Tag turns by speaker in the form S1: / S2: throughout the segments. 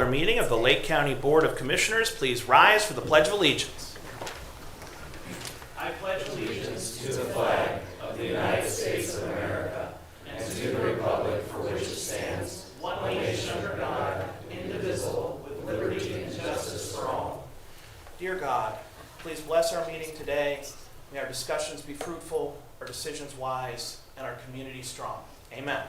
S1: Meeting of the Lake County Board of Commissioners. Please rise for the Pledge of Allegiance. I pledge allegiance to the flag of the United States of America and to the republic for which it stands, one nation under God, indivisible, with liberty and justice for all. Dear God, please bless our meeting today. May our discussions be fruitful, our decisions wise, and our community strong. Amen.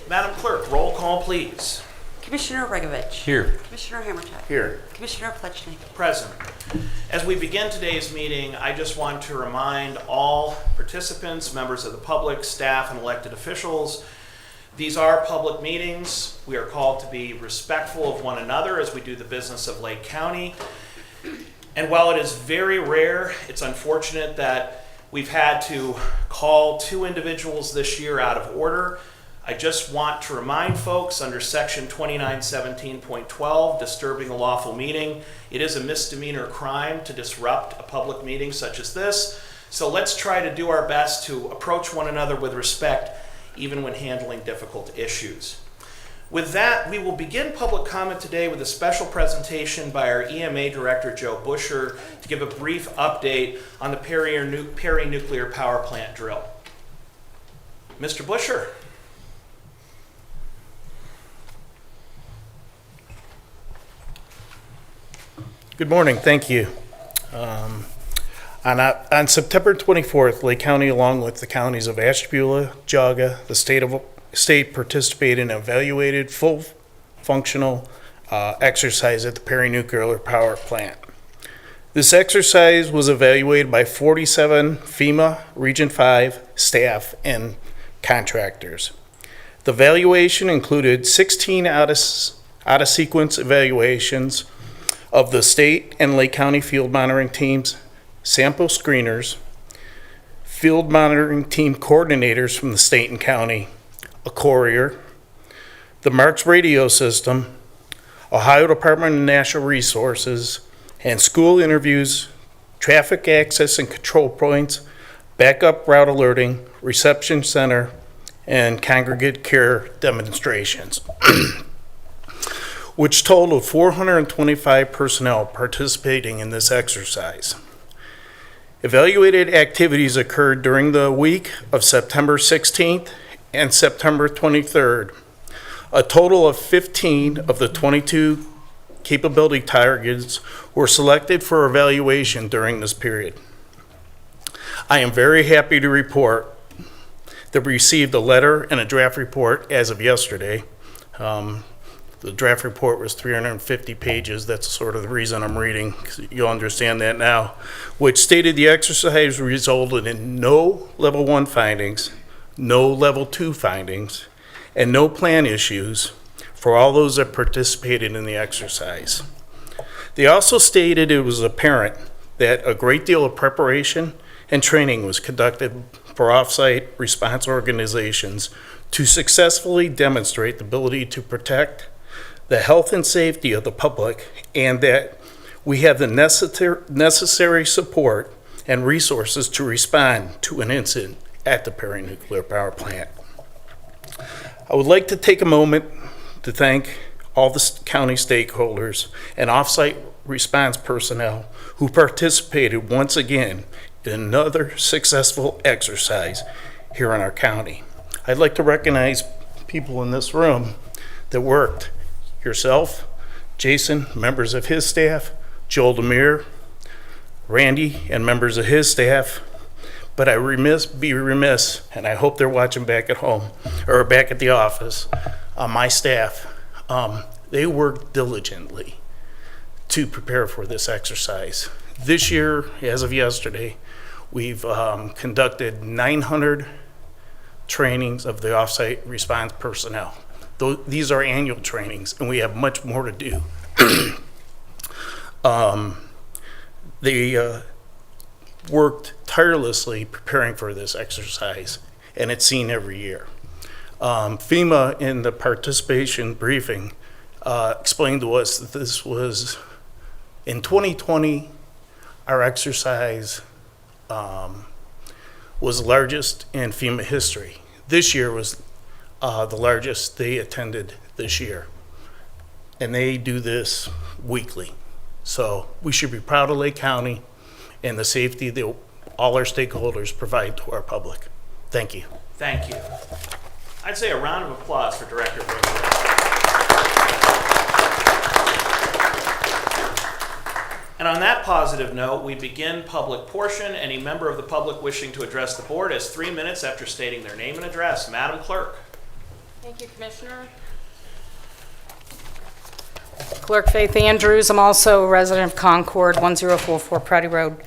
S1: Madam Clerk, roll call, please.
S2: Commissioner Regovich.
S3: Here.
S2: Commissioner Hammercheck.
S3: Here.
S2: Commissioner Plechnik.
S1: Present. As we begin today's meeting, I just want to remind all participants, members of the public, staff, and elected officials, these are public meetings. We are called to be respectful of one another as we do the business of Lake County. And while it is very rare, it's unfortunate that we've had to call two individuals this year out of order. I just want to remind folks under section 2917.12, disturbing a lawful meeting, it is a misdemeanor crime to disrupt a public meeting such as this. So let's try to do our best to approach one another with respect, even when handling difficult issues. With that, we will begin public comment today with a special presentation by our EMA Director, Joe Busher, to give a brief update on the Perry Nuclear Power Plant drill. Mr. Busher.
S4: Good morning, thank you. On September 24th, Lake County, along with the counties of Ashtabula, Jaga, the state participated in an evaluated full functional exercise at the Perry Nuclear Power Plant. This exercise was evaluated by 47 FEMA Region 5 staff and contractors. The evaluation included 16 out-of-sequence evaluations of the state and Lake County field monitoring teams, sample screeners, field monitoring team coordinators from the state and county, a courier, the Marks radio system, Ohio Department of Natural Resources, and school interviews, traffic access and control points, backup route alerting, reception center, and congregate care demonstrations. Which totaled 425 personnel participating in this exercise. Evaluated activities occurred during the week of September 16th and September 23rd. A total of 15 of the 22 capability targets were selected for evaluation during this period. I am very happy to report that we received a letter and a draft report as of yesterday. The draft report was 350 pages. That's sort of the reason I'm reading, 'cause you'll understand that now, which stated the exercise resulted in no level 1 findings, no level 2 findings, and no plan issues for all those that participated in the exercise. They also stated it was apparent that a great deal of preparation and training was conducted for off-site response organizations to successfully demonstrate the ability to protect the health and safety of the public, and that we have the necessary support and resources to respond to an incident at the Perry Nuclear Power Plant. I would like to take a moment to thank all the county stakeholders and off-site response personnel who participated once again in another successful exercise here in our county. I'd like to recognize people in this room that worked. Yourself, Jason, members of his staff, Joel Demir, Randy, and members of his staff. But I be remiss, and I hope they're watching back at home, or back at the office, my staff. They worked diligently to prepare for this exercise. This year, as of yesterday, we've conducted 900 trainings of the off-site response personnel. These are annual trainings, and we have much more to do. They worked tirelessly preparing for this exercise, and it's seen every year. FEMA, in the participation briefing, explained to us that this was, in 2020, our exercise was largest in FEMA history. This year was the largest they attended this year. and they do this weekly. So we should be proud of Lake County and the safety that all our stakeholders provide to our public. Thank you.
S1: Thank you. I'd say a round of applause for Director Briggs. And on that positive note, we begin public portion. Any member of the public wishing to address the board has 3 minutes after stating their name and address. Madam Clerk.
S3: Thank you, Commissioner. Clerk Faith Andrews. I'm also a resident of Concord, 1044 Prouty Road.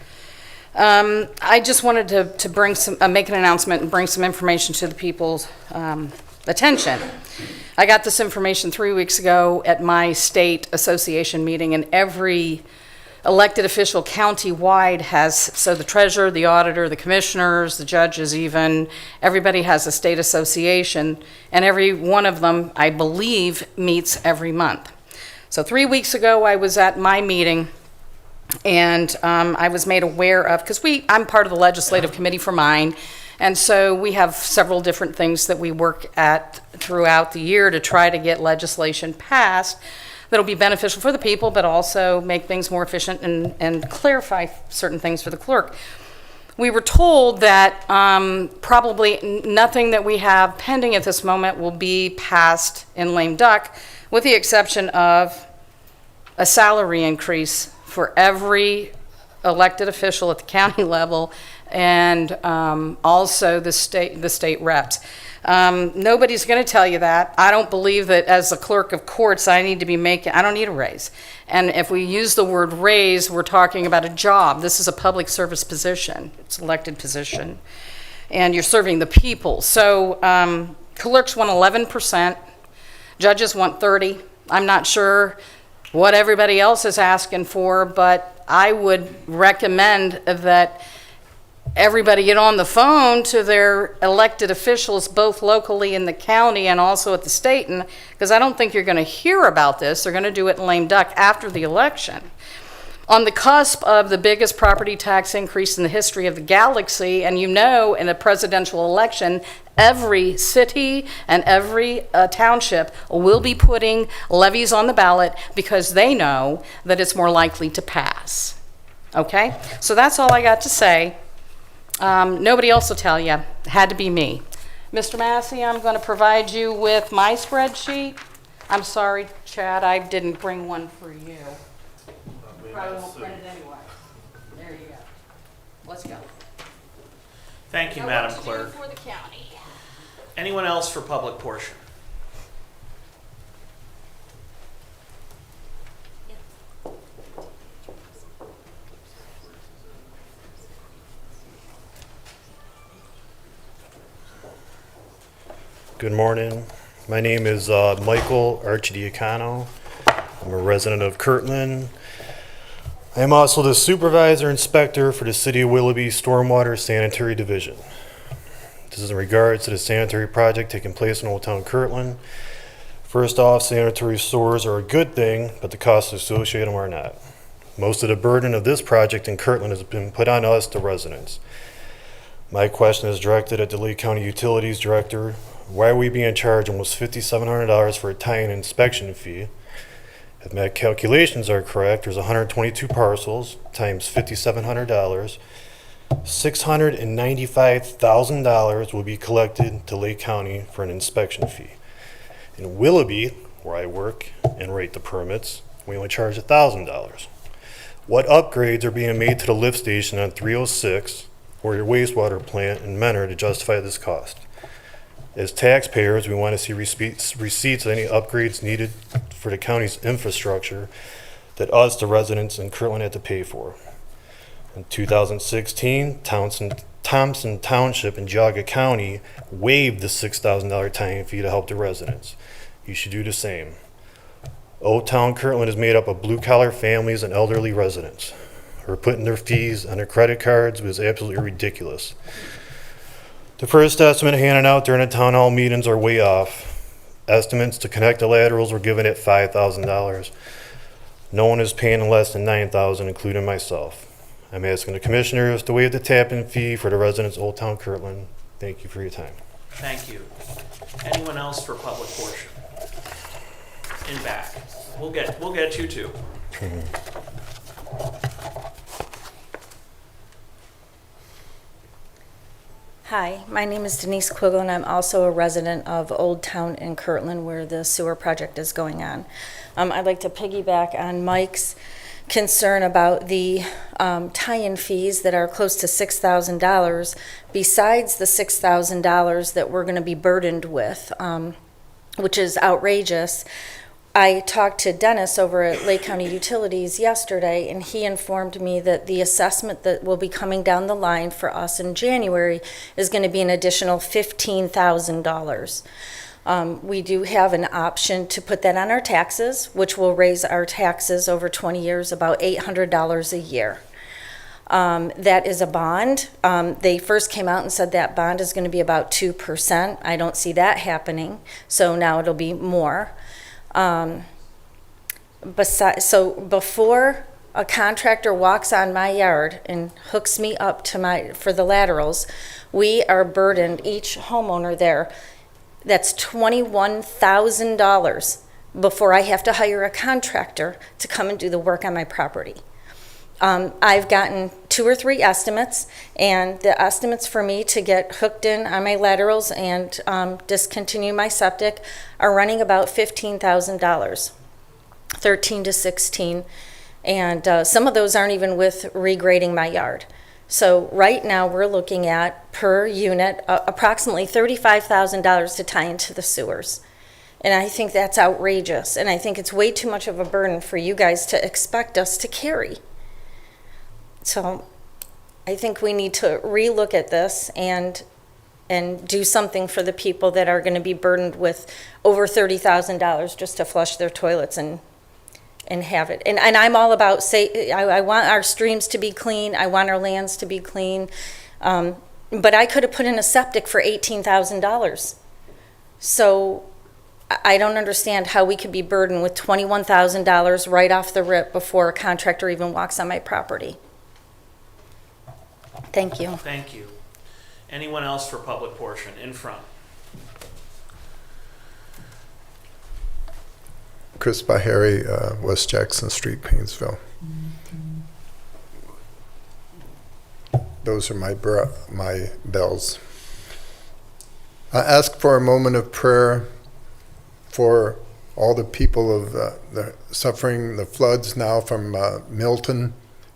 S3: I just wanted to bring make an announcement and bring some information to the people's attention. I got this information 3 weeks ago at my state association meeting, and every elected official county-wide has, so the treasurer, the auditor, the commissioners, the judges even, everybody has a state association, and every one of them, I believe, meets every month. So 3 weeks ago, I was at my meeting, and I was made aware of, because I'm part of the legislative committee for mine, and so we have several different things that we work at throughout the year to try to get legislation passed that'll be beneficial for the people, but also make things more efficient and clarify certain things for the clerk. We were told that probably nothing that we have pending at this moment will be passed in lame duck, with the exception of a salary increase for every elected official at the county level, and also the state reps. Nobody's going to tell you that. I don't believe that as a clerk of courts I don't need a raise. And if we use the word raise, we're talking about a job. This is a public service position. It's an elected position. And you're serving the people. So clerks want 11%. Judges want 30. I'm not sure what everybody else is asking for, but I would recommend that everybody get on the phone to their elected officials, both locally in the county and also at the state, and because I don't think you're going to hear about this. They're going to do it in lame duck after the election. On the cusp of the biggest property tax increase in the history of the galaxy, and in a presidential election, every city and every township will be putting levies on the ballot because they know that it's more likely to pass. Okay? So that's all I got to say. Nobody else will tell you. It had to be me. Mr. Massey, I'm going to provide you with my spreadsheet. I'm sorry, Chad, I didn't bring one for you. Probably won't print it anyway. There you go. Let's go.
S1: Thank you,
S3: Now,
S1: Madam
S3: what to do
S1: Clerk.
S3: for the county.
S1: Anyone else for public portion?
S5: Good morning. My name is Michael Archidiacono. I'm a resident of Kirtland. I am also the supervisor inspector for the City of Willoughby Stormwater Sanitary Division. This is in regards to the sanitary project taking place in Old Town Kirtland. First off, sanitary sewers are a good thing, but the costs associated with them are not. Most of the burden of this project in Kirtland has been put on us, the residents. My question is directed at the Lake County Utilities Director. Why are we being charged almost $5,700 for a tie-in inspection fee? If my calculations are correct, there's 122 parcels times $5,700. $695,000 will be collected to Lake County for an inspection fee. In Willoughby, where I work and rate the permits, we only charge $1,000. What upgrades are being made to the lift station on 306 or your wastewater plant in Menor to justify this cost? As taxpayers, we want to see receipts of any upgrades needed for the county's infrastructure that us, the residents in Kirtland, had to pay for. In 2016, Thompson Township in Geauga County waived the $6,000 tie-in fee to help the residents. You should do the same. Old Town Kirtland is made up of blue-collar families and elderly residents who are putting their fees on their credit cards. It was absolutely ridiculous. The first estimate handed out during the town hall meetings are way off. Estimates to connect the laterals were given at $5,000. No one is paying less than $9,000, including myself. I'm asking the commissioners to waive the tap-in fee for the residents of Old Town Kirtland. Thank you for your time.
S1: Thank you. Anyone else for public portion? in back. We'll get you too.
S6: Hi, my name is Denise Quiggle, and I'm also a resident of Old Town in Kirtland, where the sewer project is going on. I'd like to piggyback on Mike's concern about the tie-in fees that are close to $6,000, besides the $6,000 that we're going to be burdened with, which is outrageous. I talked to Dennis over at Lake County Utilities yesterday, and he informed me that the assessment that will be coming down the line for us in January is going to be an additional $15,000. We do have an option to put that on our taxes, which will raise our taxes over 20 years about $800 a year. That is a bond. They first came out and said that bond is going to be about 2%. I don't see that happening, so now it'll be more. So before a contractor walks on my yard and hooks me up to for the laterals, we are burdened, each homeowner there, that's $21,000 before I have to hire a contractor to come and do the work on my property. I've gotten 2 or 3 estimates, and the estimates for me to get hooked in on my laterals and discontinue my septic are running about $15,000, 13 to 16, and some of those aren't even with regrading my yard. So right now we're looking at per unit approximately $35,000 to tie into the sewers. And I think that's outrageous, and I think it's way too much of a burden for you guys to expect us to carry. So I think we need to relook at this and do something for the people that are going to be burdened with over $30,000 just to flush their toilets and have it. And I'm all about I want our streams to be clean. I want our lands to be clean. But I could have put in a septic for $18,000. So I don't understand how we could be burdened with $21,000 right off the rip before a contractor even walks on my property. Thank you.
S1: Thank you. Anyone else for public portion? In front.
S7: Chris Bahari, West Jackson Street, Painesville. Those are my bells. I ask for a moment of prayer for all the people of suffering the floods now from Milton,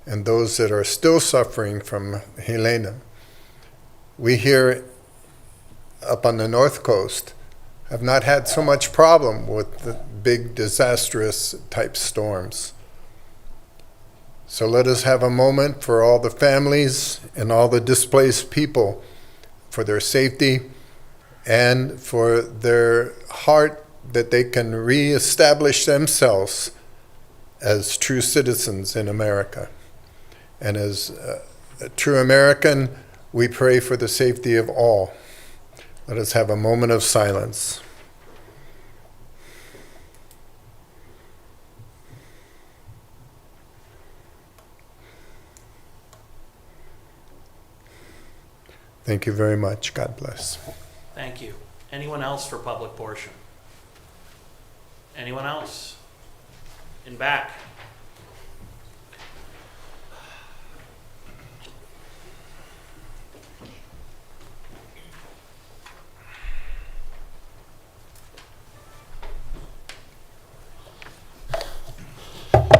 S7: and those that are still suffering from Helena. We here up on the North Coast have not had so much problem with the big disastrous type storms. So let us have a moment for all the families and all the displaced people, for their safety and for their heart that they can reestablish themselves as true citizens in America. And as a true American, we pray for the safety of all. Let us have a moment of silence. Thank you very much. God bless.
S1: Thank you. Anyone else for public portion? Anyone else? In back.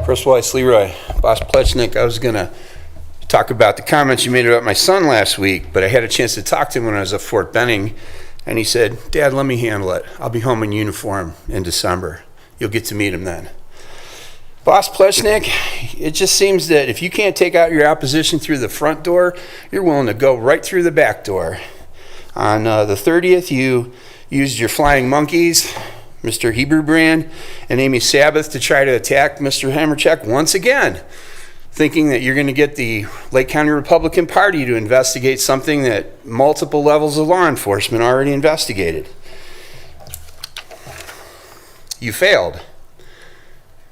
S8: First Weiss, Leroy, Boss Plechnik. I was going to talk about the comments you made about my son last week, but I had a chance to talk to him when I was at Fort Benning, and he said, "Dad, let me handle it. I'll be home in uniform in December. You'll get to meet him then." Boss Plechnik, it just seems that if you can't take out your opposition through the front door, you're willing to go right through the back door. On the 30th, you used your flying monkeys, Mr. Hebrew Brand, and Amy Sabbath to try to attack Mr. Hamercheck once again, thinking that you're going to get the Lake County Republican Party to investigate something that multiple levels of law enforcement already investigated. You failed.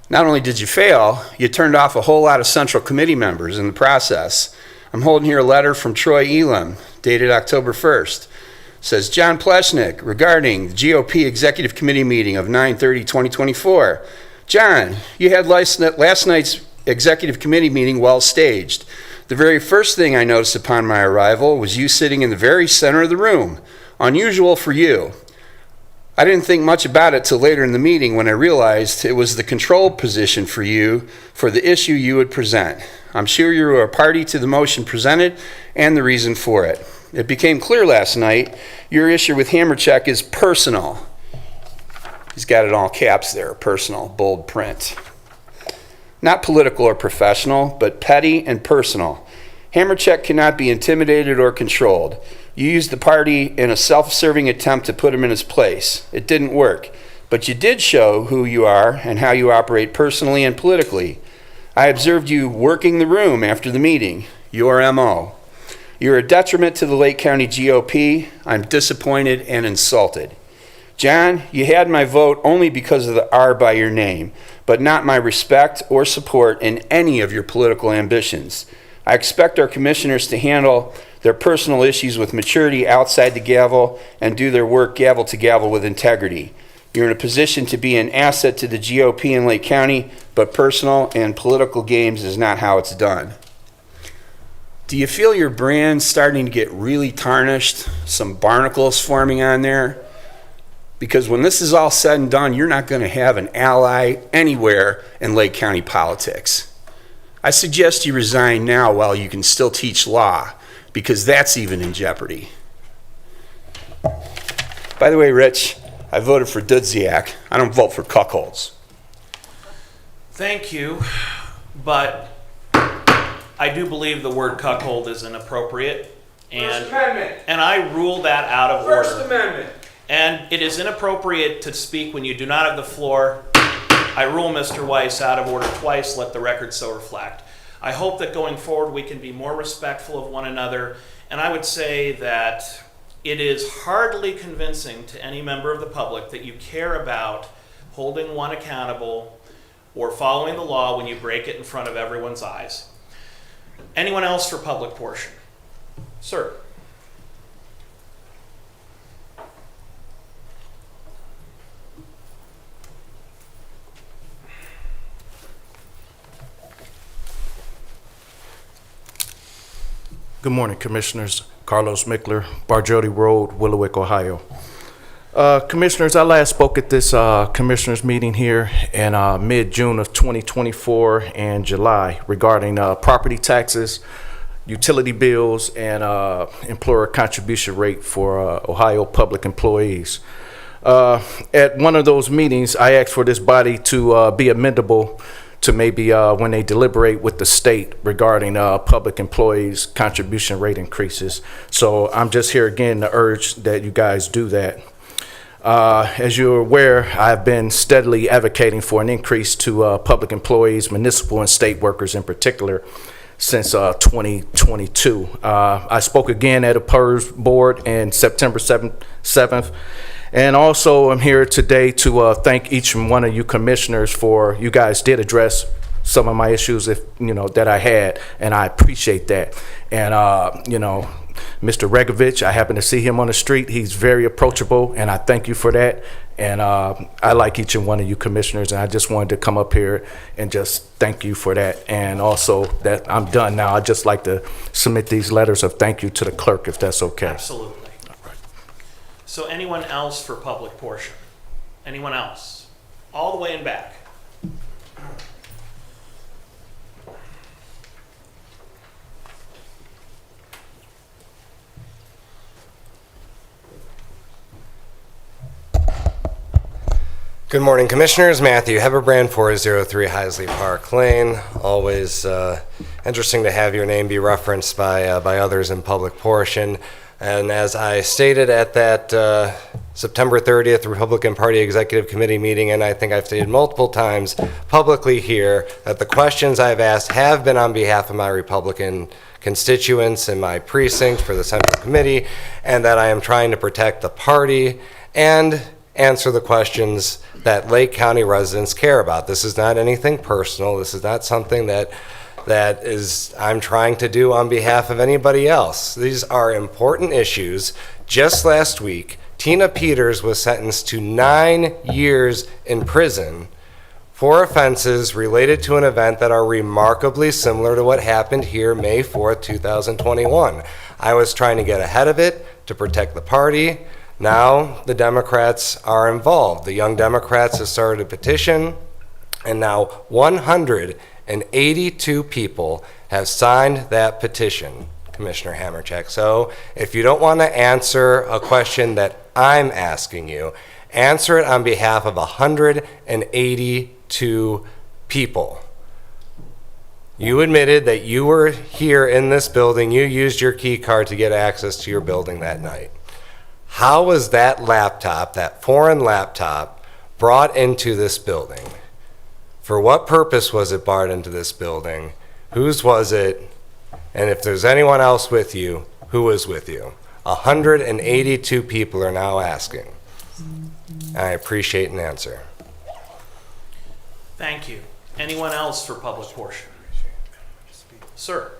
S8: Not only did you fail, you turned off a whole lot of Central Committee members in the process. I'm holding here a letter from Troy Elam, dated October 1st. says John Pleshnik regarding the GOP Executive Committee meeting of 9/30/2024. John, you had last night's Executive Committee meeting well staged. The very first thing I noticed upon my arrival was you sitting in the very center of the room. Unusual for you. I didn't think much about it till later in the meeting when I realized it was the control position for you for the issue you would present. I'm sure you were a party to the motion presented and the reason for it. It became clear last night your issue with Hammercheck is personal. He's got it all caps there, personal, bold print. Not political or professional, but petty and personal. Hammercheck cannot be intimidated or controlled. You used the party in a self-serving attempt to put him in his place. It didn't work, but you did show who you are and how you operate personally and politically. I observed you working the room after the meeting, your MO. You're a detriment to the Lake County GOP. I'm disappointed and insulted. John, you had my vote only because of the R by your name, but not my respect or support in any of your political ambitions. I expect our commissioners to handle their personal issues with maturity outside the gavel and do their work gavel to gavel with integrity. You're in a position to be an asset to the GOP in Lake County, but personal and political games is not how it's done. Do you feel your brand starting to get really tarnished? Some barnacles forming on there? Because when this is all said and done, you're not going to have an ally anywhere in Lake County politics. I suggest you resign now while you can still teach law, because that's even in jeopardy. By the way, Rich, I voted for Dudziak. I don't vote for cuckolds.
S1: Thank you, but I do believe the word cuckold is inappropriate, and I rule that out of order.
S9: First Amendment.
S1: And it is inappropriate to speak when you do not have the floor. I rule Mr. Weiss out of order twice, let the record so reflect. I hope that going forward we can be more respectful of one another, and I would say that it is hardly convincing to any member of the public that you care about holding one accountable or following the law when you break it in front of everyone's eyes. Anyone else for public portion? Sir.
S4: Good morning, Commissioners. Carlos Mickler, Barjodi Road, Willowick, Ohio. Commissioners, I last spoke at this Commissioners meeting here in mid-June of 2024 and July regarding property taxes, utility bills, and employer contribution rate for Ohio public employees. At one of those meetings, I asked for this body to be amendable to maybe when they deliberate with the state regarding public employees' contribution rate increases. So I'm just here again to urge that you guys do that. As you're aware, I've been steadily advocating for an increase to public employees, municipal and state workers in particular, since 2022. I spoke again at a PERS board in September 7th. And also, I'm here today to thank each and one of you commissioners for you guys did address some of my issues, that I had, and I appreciate that. And Mr. Regovich, I happen to see him on the street. He's very approachable, and I thank you for that. And I like each and one of you commissioners, and I just wanted to come up here and just thank you for that. And also that I'm done now. I'd just like to submit these letters of thank you to the clerk, if that's okay.
S1: Absolutely. So anyone else for public portion? Anyone else? All the way in back.
S9: Good morning, Commissioners. Matthew Heberbrand, 403 Heisley Park Lane. Always interesting to have your name be referenced by others in public portion. And as I stated at that September 30th Republican Party Executive Committee meeting, and I think I've stated multiple times publicly here, that the questions I've asked have been on behalf of my Republican constituents in my precinct for the Central Committee, and that I am trying to protect the party and answer the questions that Lake County residents care about. This is not anything personal. This is not something that I'm trying to do on behalf of anybody else. These are important issues Just last week, Tina Peters was sentenced to 9 years in prison for offenses related to an event that are remarkably similar to what happened here May 4th, 2021. I was trying to get ahead of it to protect the party. Now the Democrats are involved. The Young Democrats have started a petition, and now 182 people have signed that petition, Commissioner Hamercheck. So if you don't want to answer a question that I'm asking you, answer it on behalf of 182 people. You admitted that you were here in this building, you used your key card to get access to your building that night. How was that laptop, that foreign laptop, brought into this building? For what purpose was it brought into this building? Whose was it? And if there's anyone else with you, who was with you? 182 people are now asking. I appreciate an answer.
S1: Thank you. Anyone else for public portion? Sir.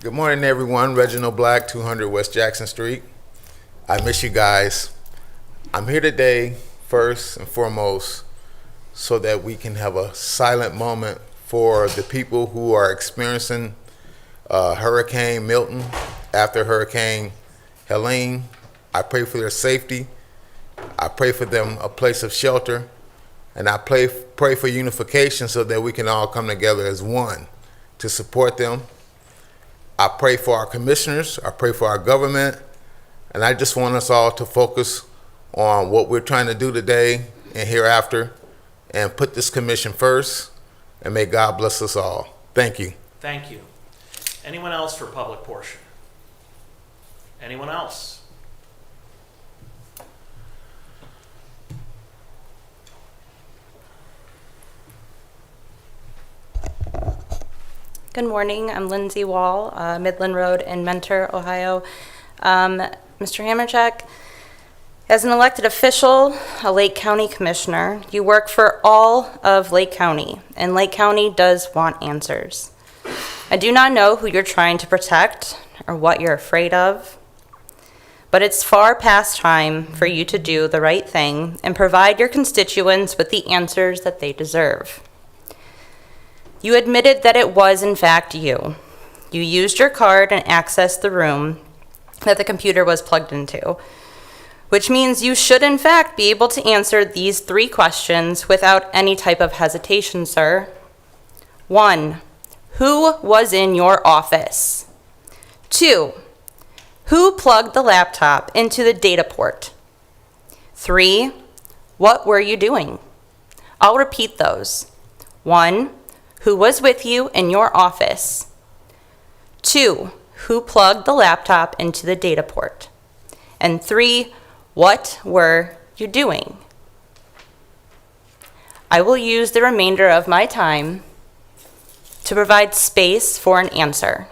S10: Good morning, everyone. Reginald Black, 200 West Jackson Street. I miss you guys. I'm here today, first and foremost, so that we can have a silent moment for the people who are experiencing Hurricane Milton after Hurricane Helene. I pray for their safety. I pray for them a place of shelter. And I pray for unification so that we can all come together as one to support them. I pray for our commissioners. I pray for our government. And I just want us all to focus on what we're trying to do today and hereafter and put this commission first. And may God bless us all. Thank you.
S1: Thank you. Anyone else for public portion? Anyone else?
S11: Good morning. I'm Lindsay Wall, Midland Road in Mentor, Ohio. Mr. Hamercheck, as an elected official, a Lake County Commissioner, you work for all of Lake County, and Lake County does want answers. I do not know who you're trying to protect or what you're afraid of, but it's far past time for you to do the right thing and provide your constituents with the answers that they deserve. You admitted that it was, in fact, you. You used your card and accessed the room that the computer was plugged into, which means you should, in fact, be able to answer these 3 questions without any type of hesitation, sir. 1, who was in your office? 2, who plugged the laptop into the data port? 3, what were you doing? I'll repeat those. 1, who was with you in your office? 2, who plugged the laptop into the data port? And 3, what were you doing? I will use the remainder of my time to provide space for an answer.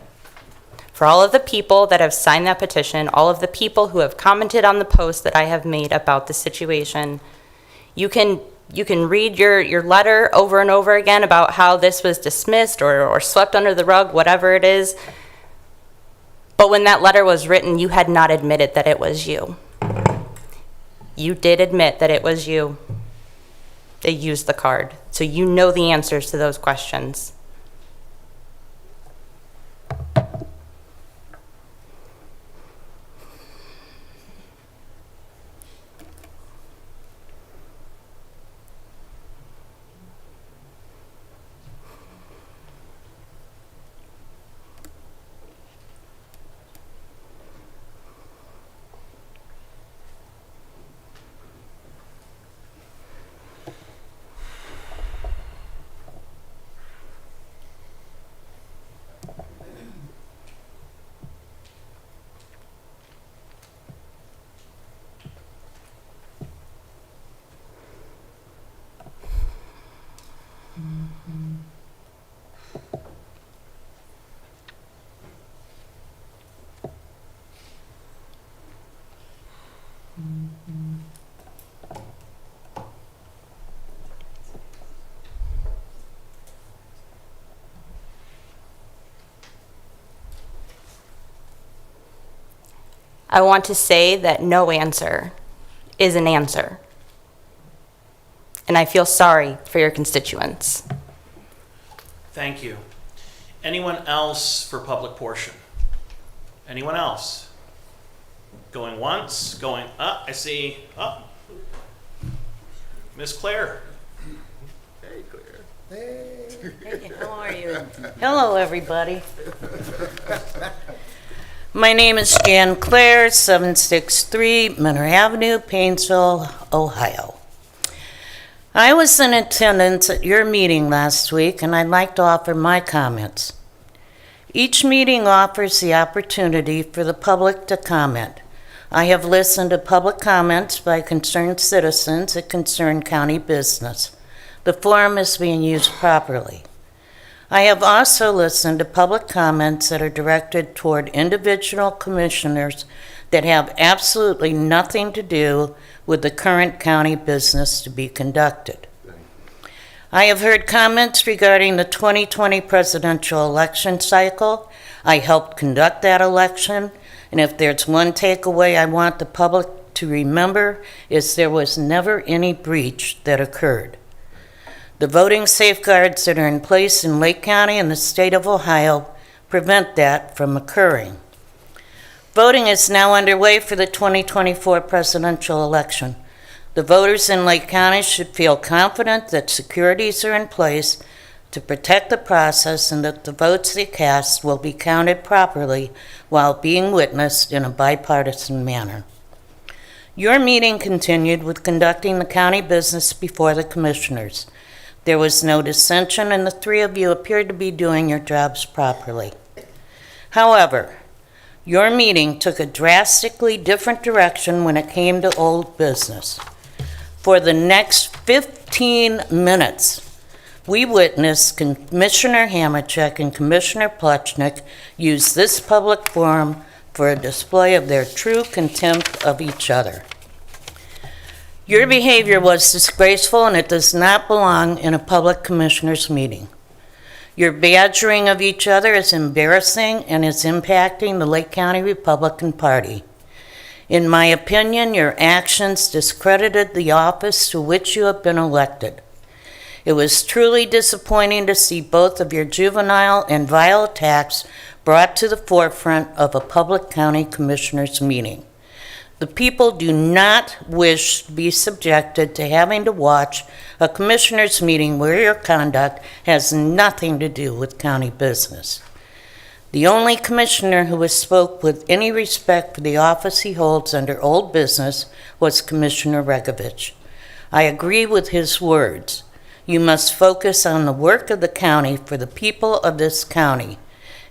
S11: For all of the people that have signed that petition, all of the people who have commented on the post that I have made about the situation, you can read your letter over and over again about how this was dismissed or swept under the rug, whatever it is. But when that letter was written, you had not admitted that it was you. You did admit that it was you. They used the card. So you know the answers to those questions. I want to say that no answer is an answer. And I feel sorry for your constituents.
S1: Thank you. Anyone else for public portion? Anyone else? Going once, going up. I see up. Miss Claire.
S10: Hey, Claire.
S12: Hey, how are you? Hello, everybody. My name is Jan Claire, 763 Menor Avenue, Painesville, Ohio. I was in attendance at your meeting last week, and I'd like to offer my comments. Each meeting offers the opportunity for the public to comment. I have listened to public comments by concerned citizens that concern county business. The forum is being used properly. I have also listened to public comments that are directed toward individual commissioners that have absolutely nothing to do with the current county business to be conducted. I have heard comments regarding the 2020 presidential election cycle. I helped conduct that election, and if there's one takeaway I want the public to remember, is there was never any breach that occurred. The voting safeguards that are in place in Lake County and the state of Ohio prevent that from occurring. Voting is now underway for the 2024 presidential election. The voters in Lake County should feel confident that securities are in place to protect the process and that the votes they cast will be counted properly while being witnessed in a bipartisan manner. Your meeting continued with conducting the county business before the commissioners. There was no dissension, and the three of you appeared to be doing your jobs properly. However, your meeting took a drastically different direction when it came to old business. For the next 15 minutes, we witnessed Commissioner Hammercheck and Commissioner Plutchnik use this public forum for a display of their true contempt of each other. Your behavior was disgraceful, and it does not belong in a public commissioners meeting. Your badgering of each other is embarrassing and is impacting the Lake County Republican Party. In my opinion, your actions discredited the office to which you have been elected. It was truly disappointing to see both of your juvenile and vile attacks brought to the forefront of a public county commissioners meeting. The people do not wish to be subjected to having to watch a commissioners meeting where your conduct has nothing to do with county business. The only commissioner who has spoke with any respect for the office he holds under old business was Commissioner Regovich. I agree with his words. You must focus on the work of the county for the people of this county.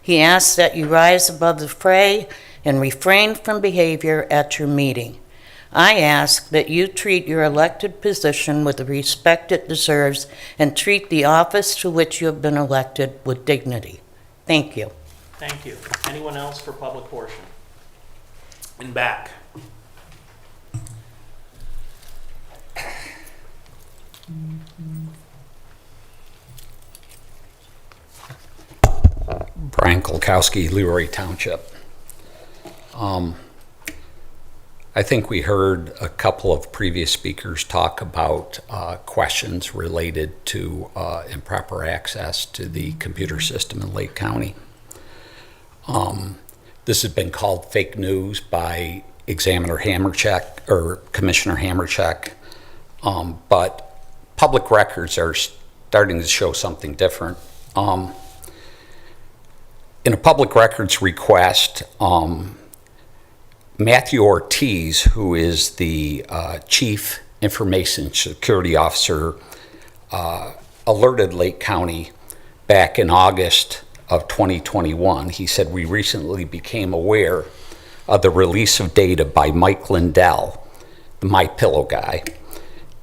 S12: He asks that you rise above the fray and refrain from behavior at your meeting. I ask that you treat your elected position with the respect it deserves and treat the office to which you have been elected with dignity. Thank you.
S1: Thank you. Anyone else for public portion? In back.
S13: Brian Kolkowski, Leroy Township. I think we heard a couple of previous speakers talk about questions related to improper access to the computer system in Lake County. This has been called fake news by Examiner Hammercheck or Commissioner Hammercheck, but public records are starting to show something different. In a public records request, Matthew Ortiz, who is the Chief Information Security Officer, alerted Lake County back in August of 2021. He said, we recently became aware of the release of data by Mike Lindell, the MyPillow guy,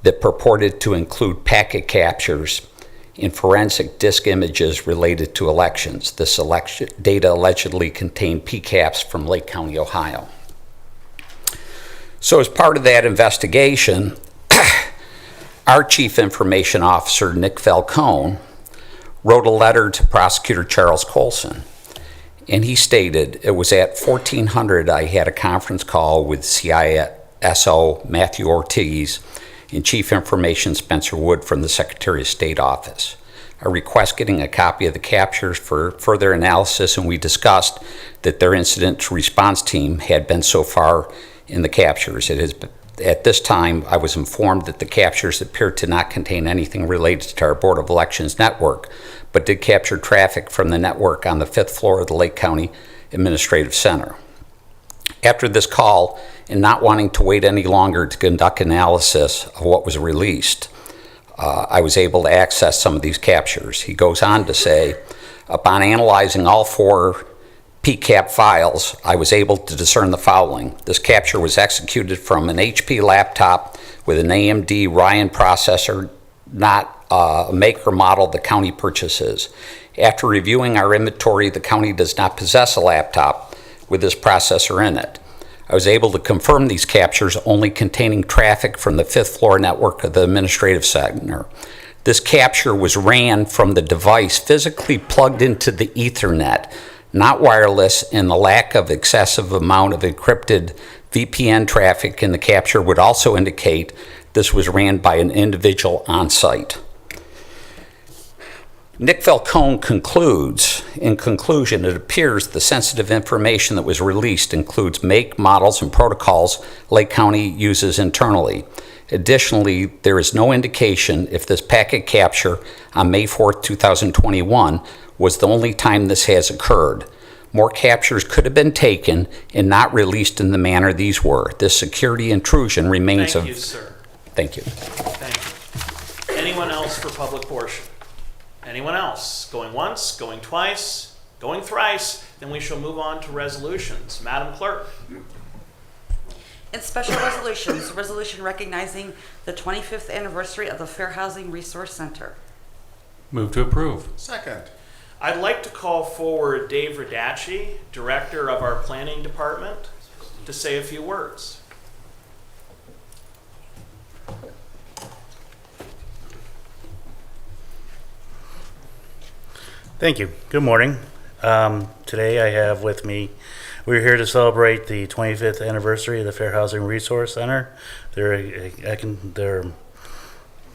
S13: that purported to include packet captures in forensic disk images related to elections. This election data allegedly contained PCAPs from Lake County, Ohio. So as part of that investigation, our Chief Information Officer, Nick Falcone, wrote a letter to Prosecutor Charles Colson. And he stated, it was at 1400 I had a conference call with CISO Matthew Ortiz and Chief Information Spencer Wood from the Secretary of State office. I request getting a copy of the captures for further analysis, and we discussed that their incident response team had been so far in the captures. At this time, I was informed that the captures appeared to not contain anything related to our Board of Elections network, but did capture traffic from the network on the 5th floor of the Lake County Administrative Center. After this call, and not wanting to wait any longer to conduct analysis of what was released, I was able to access some of these captures. He goes on to say, upon analyzing all 4 PCAP files, I was able to discern the following. This capture was executed from an HP laptop with an AMD Ryan processor, not a make or model the county purchases. After reviewing our inventory, the county does not possess a laptop with this processor in it. I was able to confirm these captures only containing traffic from the 5th floor network of the administrative center. This capture was ran from the device physically plugged into the Ethernet, not wireless, and the lack of excessive amount of encrypted VPN traffic in the capture would also indicate this was ran by an individual on site. Nick Falcone concludes, in conclusion, it appears the sensitive information that was released includes make, models, and protocols Lake County uses internally. Additionally, there is no indication if this packet capture on May 4th, 2021 was the only time this has occurred. More captures could have been taken and not released in the manner these were. This security intrusion remains
S1: Thank you, sir.
S13: Thank you.
S1: Thank you. Anyone else for public portion? Anyone else? Going once, going twice, going thrice? Then we shall move on to resolutions. Madam Clerk.
S2: In special resolutions, resolution recognizing the 25th anniversary of the Fair Housing Resource Center.
S14: Move to approve.
S10: Second.
S1: I'd like to call forward Dave Radacci, Director of our Planning Department, to say a few words.
S4: Thank you. Good morning. Today I have with me, we're here to celebrate the 25th anniversary of the Fair Housing Resource Center. Their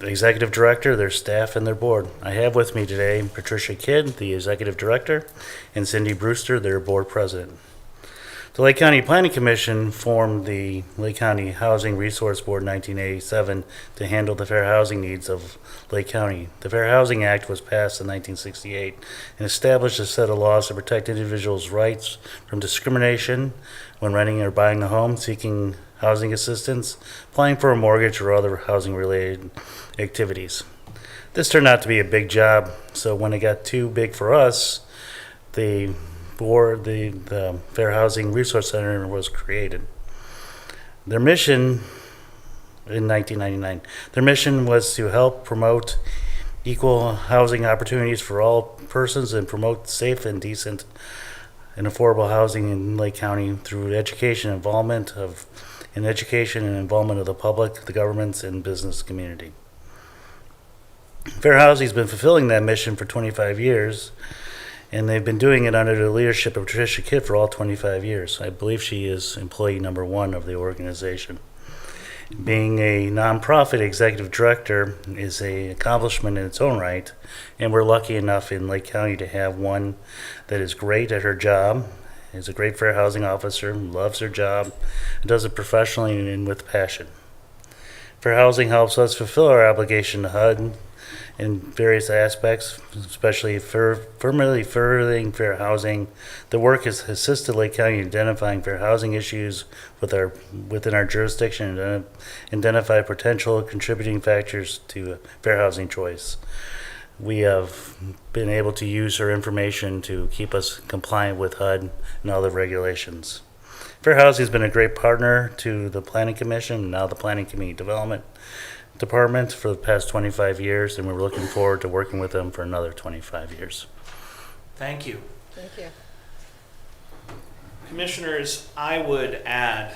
S4: executive director, their staff, and their board. I have with me today Patricia Kidd, the executive director, and Cindy Brewster, their board president. The Lake County Planning Commission formed the Lake County Housing Resource Board in 1987 to handle the fair housing needs of Lake County. The Fair Housing Act was passed in 1968 and established a set of laws to protect individuals' rights from discrimination when renting or buying a home, seeking housing assistance, applying for a mortgage, or other housing-related activities. This turned out to be a big job, so when it got too big for us, the Fair Housing Resource Center was created. Their mission in 1999, their mission was to help promote equal housing opportunities for all persons and promote safe and decent and affordable housing in Lake County through education and involvement of the public, the governments, and business community. Fair Housing has been fulfilling that mission for 25 years, and they've been doing it under the leadership of Patricia Kidd for all 25 years. I believe she is employee number 1 of the organization. Being a nonprofit executive director is an accomplishment in its own right, and we're lucky enough in Lake County to have one that is great at her job, is a great fair housing officer, loves her job, and does it professionally and with passion. Fair Housing helps us fulfill our obligation to HUD in various aspects, especially firmly furthering fair housing. The work has assisted Lake County in identifying fair housing issues within our jurisdiction and identify potential contributing factors to fair housing choice. We have been able to use her information to keep us compliant with HUD and all the regulations. Fair Housing has been a great partner to the Planning Commission and now the Planning Community Development Department for the past 25 years, and we're looking forward to working with them for another 25 years.
S1: Thank you.
S11: Thank you.
S1: Commissioners, I would add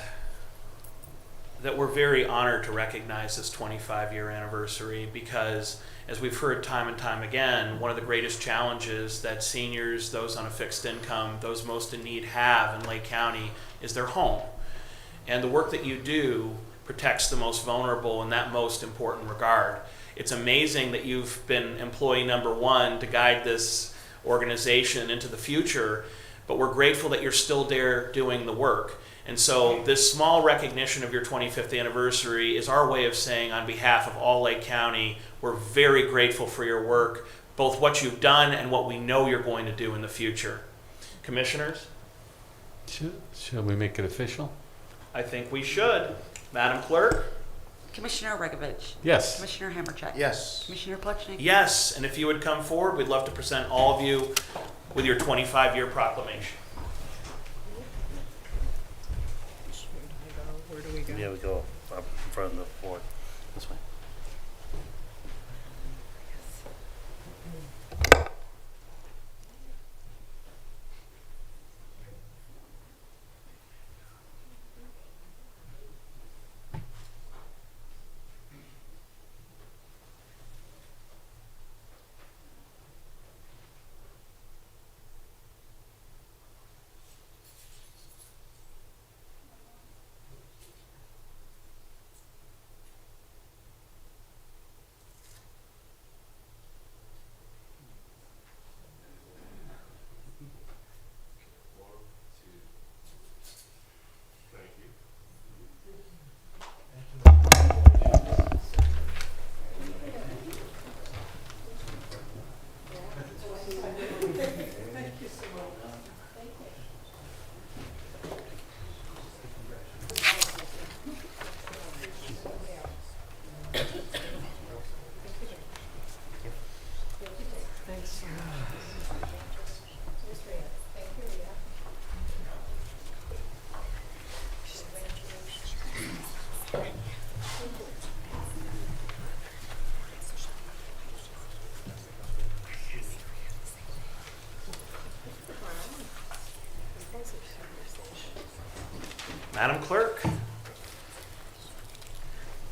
S1: that we're very honored to recognize this 25-year anniversary because, as we've heard time and time again, one of the greatest challenges that seniors, those on a fixed income, those most in need have in Lake County is their home. And the work that you do protects the most vulnerable in that most important regard. It's amazing that you've been employee number one to guide this organization into the future, but we're grateful that you're still there doing the work. And so this small recognition of your 25th anniversary is our way of saying, on behalf of all Lake County, we're very grateful for your work, both what you've done and what we know you're going to do in the future. Commissioners?
S14: Shall we make it official?
S1: I think we should. Madam Clerk?
S2: Commissioner Regovich.
S14: Yes.
S2: Commissioner Hammercheck.
S10: Yes.
S2: Commissioner Plutchnik.
S1: Yes, and if you would come forward, we'd love to present all of you with your 25-year proclamation.
S15: Where do we go? Yeah, we go up in front of the board. This way.
S1: Madam Clerk?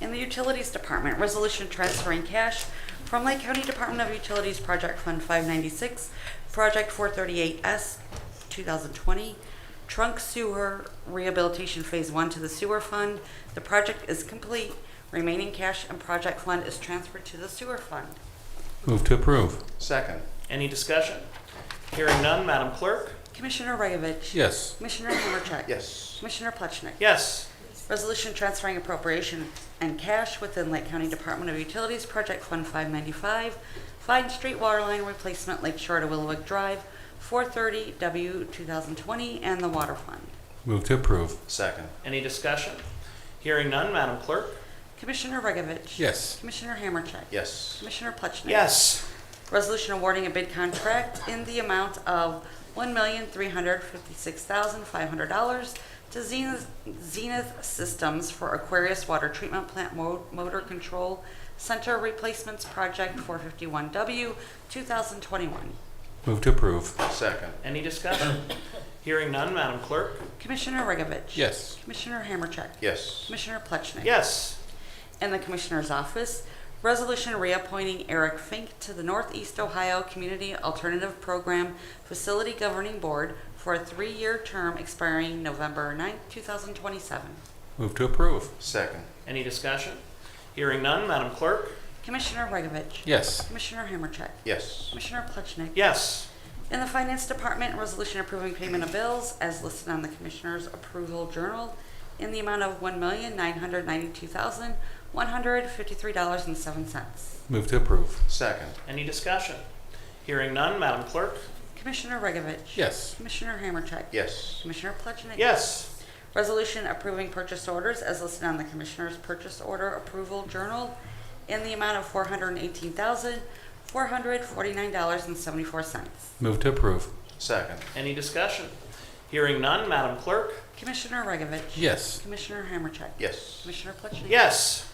S2: In the Utilities Department, resolution transferring cash from Lake County Department of Utilities Project Fund 596, Project 438S, 2020, Trunk Sewer Rehabilitation Phase 1 to the Sewer Fund. The project is complete. Remaining cash and project fund is transferred to the Sewer Fund.
S14: Move to approve.
S10: Second.
S1: Any discussion? Hearing none, Madam Clerk?
S2: Commissioner Regovich.
S14: Yes.
S2: Commissioner Hammercheck.
S10: Yes.
S2: Commissioner Plutchnik.
S1: Yes.
S2: Resolution transferring appropriation and cash within Lake County Department of Utilities Project Fund 595, Fine Street Waterline Replacement Lake Shore to Willowick Drive, 430W 2020, and the Water Fund.
S14: Move to approve.
S10: Second.
S1: Any discussion? Hearing none, Madam Clerk?
S2: Commissioner Regovich.
S14: Yes.
S2: Commissioner Hammercheck.
S10: Yes.
S2: Commissioner Plutchnik.
S1: Yes.
S2: Resolution awarding a bid contract in the amount of $1,356,500 to Zenith Systems for Aquarius Water Treatment Plant Motor Control Center Replacements Project 451W 2021.
S14: Move to approve.
S10: Second.
S1: Any discussion? Hearing none, Madam Clerk?
S2: Commissioner Regovich.
S14: Yes.
S2: Commissioner Hammercheck.
S10: Yes.
S2: Commissioner Plutchnik.
S1: Yes.
S2: In the Commissioner's Office, resolution reappointing Eric Fink to the Northeast Ohio Community Alternative Program Facility Governing Board for a 3-year term expiring November 9, 2027.
S14: Move to approve.
S10: Second.
S1: Any discussion? Hearing none, Madam Clerk?
S2: Commissioner Regovich.
S14: Yes.
S2: Commissioner Hammercheck.
S10: Yes.
S2: Commissioner Plutchnik.
S1: Yes.
S2: In the Finance Department, resolution approving payment of bills as listed on the Commissioner's Approval Journal in the amount of $1,992,153.07.
S14: Move to approve.
S10: Second.
S1: Any discussion? Hearing none, Madam Clerk?
S2: Commissioner Regovich.
S14: Yes.
S2: Commissioner Hammercheck.
S10: Yes.
S2: Commissioner Plutchnik.
S1: Yes.
S2: Resolution approving purchase orders as listed on the Commissioner's Purchase Order Approval Journal in the amount of $418,449.74.
S14: Move to approve.
S10: Second.
S1: Any discussion? Hearing none, Madam Clerk?
S2: Commissioner Regovich.
S14: Yes.
S2: Commissioner Hammercheck.
S10: Yes.
S2: Commissioner Plutchnik.
S1: Yes.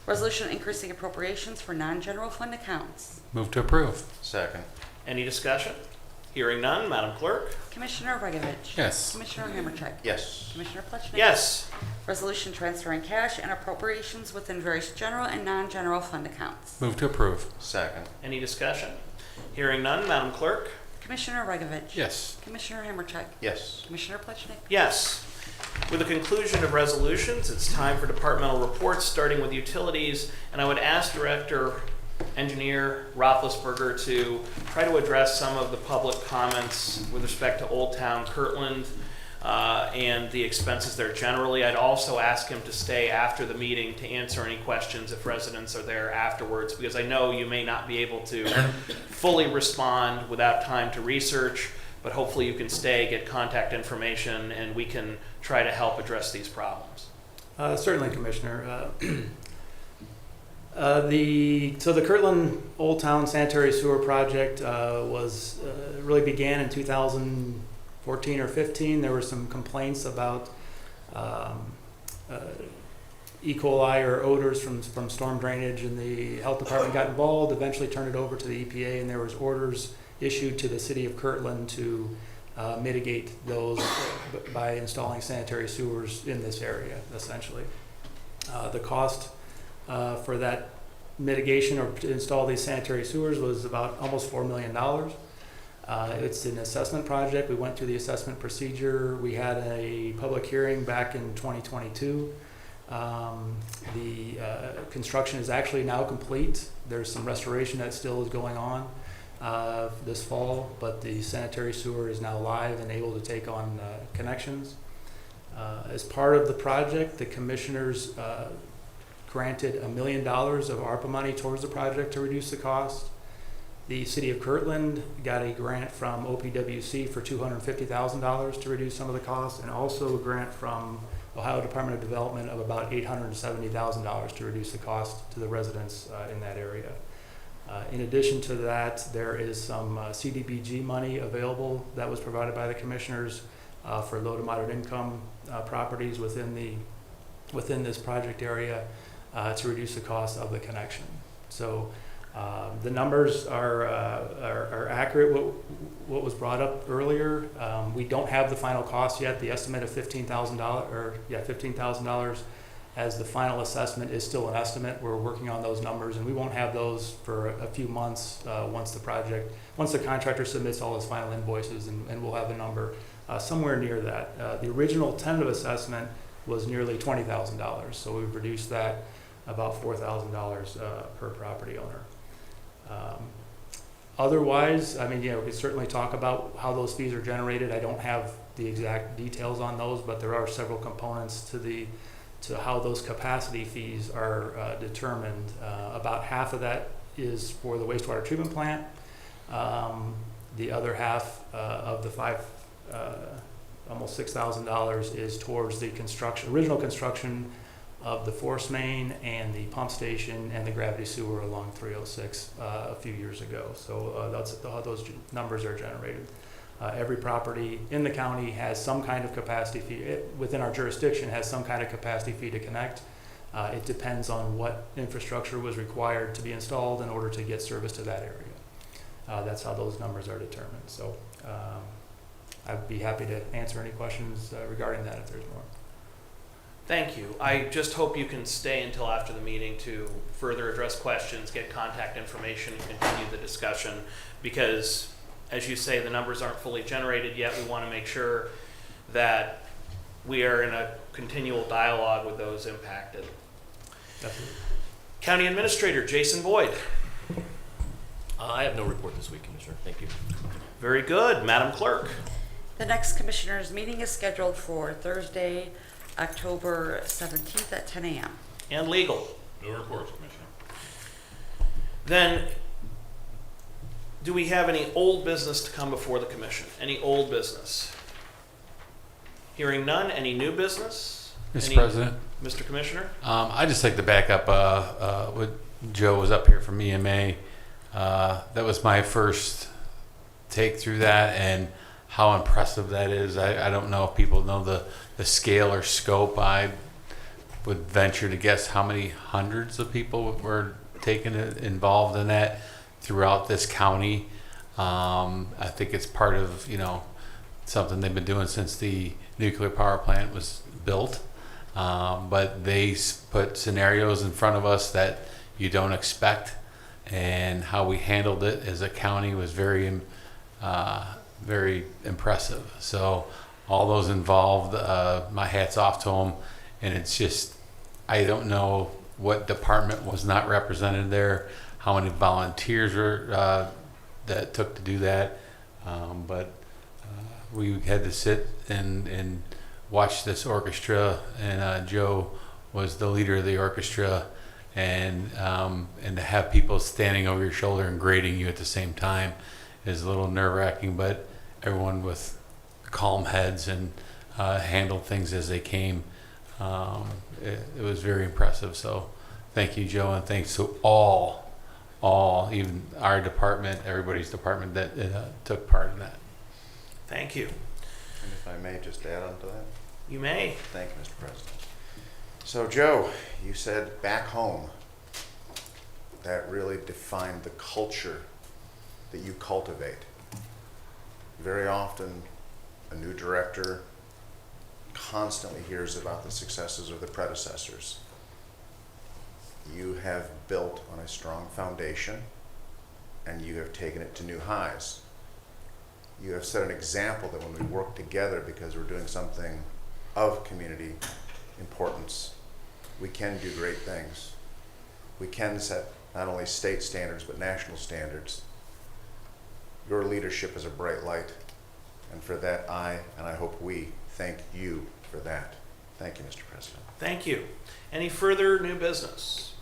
S2: Resolution increasing appropriations for non-general fund accounts.
S14: Move to approve.
S10: Second.
S1: Any discussion? Hearing none, Madam Clerk?
S2: Commissioner Regovich.
S14: Yes.
S2: Commissioner Hammercheck.
S10: Yes.
S2: Commissioner Plutchnik.
S1: Yes.
S2: Resolution transferring cash and appropriations within various general and non-general fund accounts.
S14: Move to approve.
S10: Second.
S1: Any discussion? Hearing none, Madam Clerk?
S2: Commissioner Rogovich.
S14: Yes.
S2: Commissioner Hammercheck.
S10: Yes.
S2: Commissioner Plechnik.
S1: Yes. With the conclusion of resolutions, it's time for departmental reports, starting with utilities. And I would ask Director Engineer Roethlisberger to try to address some of the public comments with respect to Old Town Kirtland and the expenses there generally. I'd also ask him to stay after the meeting to answer any questions if residents are there afterwards, because I know you may not be able to fully respond without time to research, but hopefully you can stay, get contact information, and we can try to help address these problems.
S16: Certainly, Commissioner. The Kirtland Old Town Sanitary Sewer Project really began in 2014 or 15. There were some complaints about E. coli or odors from storm drainage, and the health department got involved, eventually turned it over to the EPA, and there was orders issued to the city of Kirtland to mitigate those by installing sanitary sewers in this area, essentially. The cost for that mitigation or to install these sanitary sewers was about almost $4 million. It's an assessment project. We went through the assessment procedure. We had a public hearing back in 2022. The construction is actually now complete. There's some restoration that still is going on this fall, but the sanitary sewer is now live and able to take on connections. As part of the project, the commissioners granted $1 million of ARPA money towards the project to reduce the cost. The city of Kirtland got a grant from OPWC for $250,000 to reduce some of the costs, and also a grant from Ohio Department of Development of about $870,000 to reduce the cost to the residents in that area. In addition to that, there is some CDBG money available that was provided by the commissioners for low to moderate income properties within this project area to reduce the cost of the connection. So the numbers are accurate. What was brought up earlier, we don't have the final cost yet. The estimate of $15,000 as the final assessment is still an estimate. We're working on those numbers, and we won't have those for a few months once the contractor submits all his final invoices, and we'll have a number somewhere near that. The original tentative assessment was nearly $20,000, so we've reduced that about $4,000 per property owner. Otherwise, I mean, we can certainly talk about how those fees are generated. I don't have the exact details on those, but there are several components to how those capacity fees are determined. About half of that is for the wastewater treatment plant. The other half of the almost $6,000 is towards the original construction of the force main and the pump station and the gravity sewer along 306 a few years ago. So that's how those numbers are generated. Every property in the county has some kind of capacity fee, within our jurisdiction has some kind of capacity fee to connect. It depends on what infrastructure was required to be installed in order to get service to that area. That's how those numbers are determined. So I'd be happy to answer any questions regarding that if there's more.
S1: Thank you. I just hope you can stay until after the meeting to further address questions, get contact information, and continue the discussion, because as you say, the numbers aren't fully generated yet. We want to make sure that we are in a continual dialogue with those impacted.
S16: Definitely.
S1: County Administrator Jason Boyd.
S17: I have no report this week, Commissioner. Thank you.
S1: Very good. Madam Clerk.
S2: The next commissioners' meeting is scheduled for Thursday, October 17th at 10 a.m.
S1: And legal.
S17: No reports, Commissioner.
S1: Then, do we have any old business to come before the commission? Any old business? Hearing none. Any new business?
S14: Mr. President.
S1: Mr. Commissioner?
S14: I just like to back up what Joe was up here from EMA. That was my first take through that, and how impressive that is. I don't know if people know the scale or scope. I would venture to guess how many hundreds of people were involved in that throughout this county. I think it's part of something they've been doing since the nuclear power plant was built. But they put scenarios in front of us that you don't expect, and how we handled it as a county was very impressive. So all those involved, my hat's off to them. And it's just, I don't know what department was not represented there, how many volunteers were that it took to do that. But we had to sit and watch this orchestra, and Joe was the leader of the orchestra, and to have people standing over your shoulder and grading you at the same time is a little nerve-wracking, but everyone with calm heads and handled things as they came. It was very impressive. So thank you, Joe, and thanks to all, even our department, everybody's department that took part in that.
S1: Thank you.
S18: And if I may just add on to that?
S1: You may.
S18: Thank you, Mr. President. So, Joe, you said back home. That really defined the culture that you cultivate. Very often, a new director constantly hears about the successes of the predecessors. You have built on a strong foundation, and you have taken it to new highs. You have set an example that when we work together, because we're doing something of community importance, we can do great things. We can set not only state standards, but national standards. Your leadership is a bright light, and for that I hope we thank you for that. Thank you, Mr. President.
S1: Thank you. Any further new business?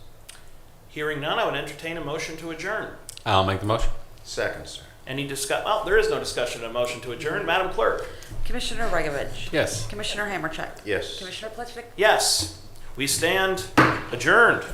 S1: Hearing none, I would entertain a motion to adjourn.
S14: I'll make the motion.
S18: Second, sir.
S1: Any well, there is no discussion of motion to adjourn. Madam Clerk?
S2: Commissioner Regovich.
S14: Yes.
S2: Commissioner Hammercheck.
S18: Yes.
S2: Commissioner Plechnik.
S1: Yes. We stand adjourned.